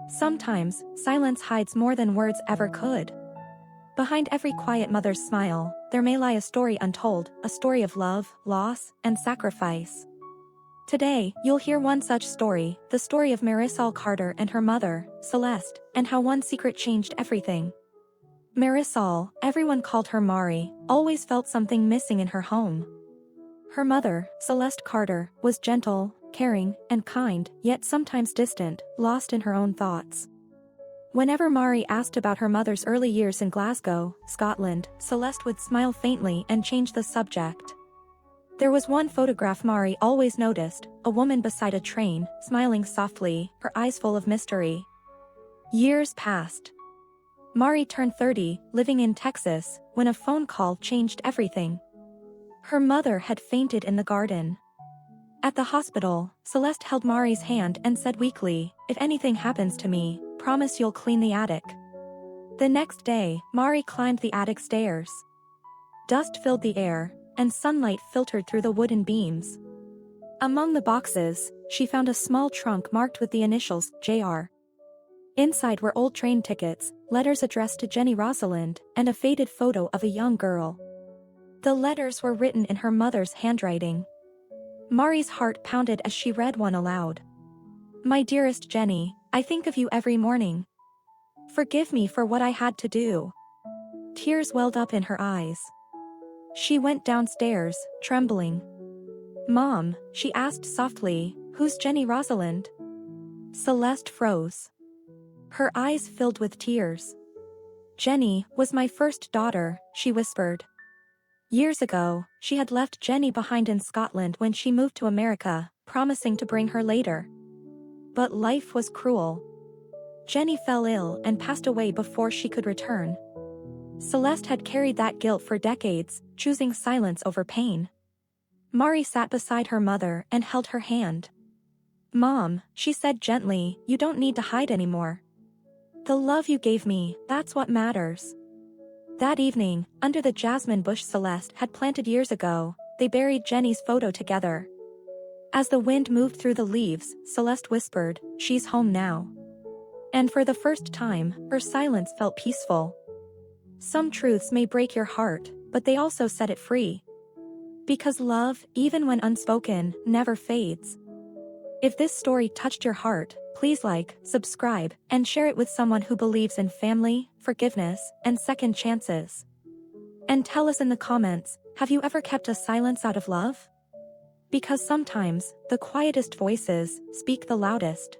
Sometimes, silence hides more than words ever could. Behind every quiet mother's smile, there may lie a story untold, a story of love, loss, and sacrifice. Today, you'll hear one such story, the story of Marisol Carter and her mother, Celeste, and how one secret changed everything. Marisol, everyone called her Mari, always felt something missing in her home. Her mother, Celeste Carter, was gentle, caring, and kind, yet sometimes distant, lost in her own thoughts. Whenever Mari asked about her mother's early years in Glasgow, Scotland, Celeste would smile faintly and change the subject. There was one photograph Mari always noticed, a woman beside a train, smiling softly, her eyes full of mystery. Years passed. Mari turned 30, living in Texas, when a phone call changed everything. Her mother had fainted in the garden. At the hospital, Celeste held Mari's hand and said weakly, "If anything happens to me, promise you'll clean the attic." The next day, Mari climbed the attic stairs. Dust filled the air, and sunlight filtered through the wooden beams. Among the boxes, she found a small trunk marked with the initials, JR. Inside were old train tickets, letters addressed to Jenny Rosalind, and a faded photo of a young girl. The letters were written in her mother's handwriting. Mari's heart pounded as she read one aloud. "My dearest Jenny, I think of you every morning. Forgive me for what I had to do." Tears welled up in her eyes. She went downstairs, trembling. "Mom," she asked softly, "who's Jenny Rosalind?" Celeste froze. Her eyes filled with tears. "Jenny was my first daughter," she whispered. Years ago, she had left Jenny behind in Scotland when she moved to America, promising to bring her later. But life was cruel. Jenny fell ill and passed away before she could return. Celeste had carried that guilt for decades, choosing silence over pain. Mari sat beside her mother and held her hand. "Mom," she said gently, "you don't need to hide anymore. The love you gave me, that's what matters." That evening, under the jasmine bush Celeste had planted years ago, they buried Jenny's photo together. As the wind moved through the leaves, Celeste whispered, "She's home now." And for the first time, her silence felt peaceful. Some truths may break your heart, but they also set it free. Because love, even when unspoken, never fades. If this story touched your heart, please like, subscribe, and share it with someone who believes in family, forgiveness, and second chances. And tell us in the comments, have you ever kept a silence out of love? Because sometimes, the quietest voices speak the loudest.